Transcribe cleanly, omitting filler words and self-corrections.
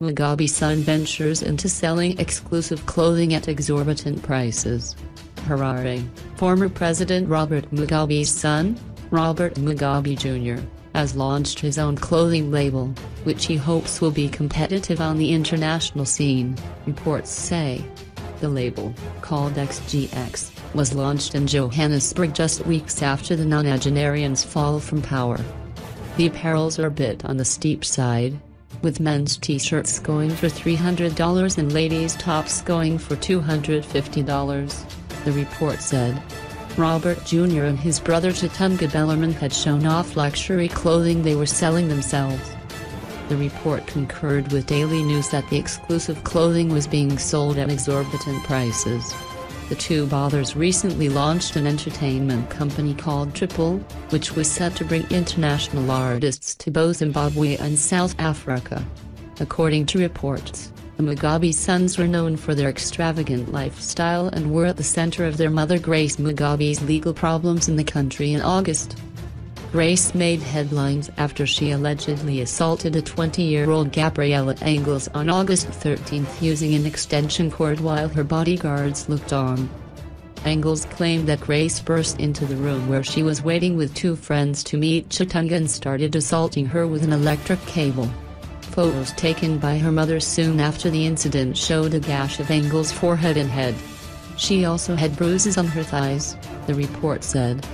Mugabe's son ventures into selling exclusive clothing at exorbitant prices. Harare. Former President Robert Mugabe's son, Robert Mugabe Jr., has launched his own clothing label, which he hopes will be competitive on the international scene, reports say. The label, called XGX, was launched in Johannesburg just weeks after the nonagenarians' fall from power. The apparels are a bit on the steep side, with men's t-shirts going for $300 and ladies' tops going for $250, the report said. Robert Jr. and his brother Dlathu Bellarmine had shown off luxury clothing they were selling themselves. The report concurred with Daily News that the exclusive clothing was being sold at exorbitant prices. The two brothers recently launched an entertainment company called Triple, which was set to bring international artists to both Zimbabwe and South Africa. According to reports, the Mugabe sons were known for their extravagant lifestyle and were at the center of their mother Grace Mugabe's legal problems in the country in August. Grace made headlines after she allegedly assaulted a 20-year-old Gabriella Engels on August 13 using an extension cord while her bodyguards looked on. Engels claimed that Grace burst into the room where she was waiting with two friends to meet Dlathu and started assaulting her with an electric cable. Photos taken by her mother soon after the incident showed a gash of Engels' forehead and head. She also had bruises on her thighs, the report said.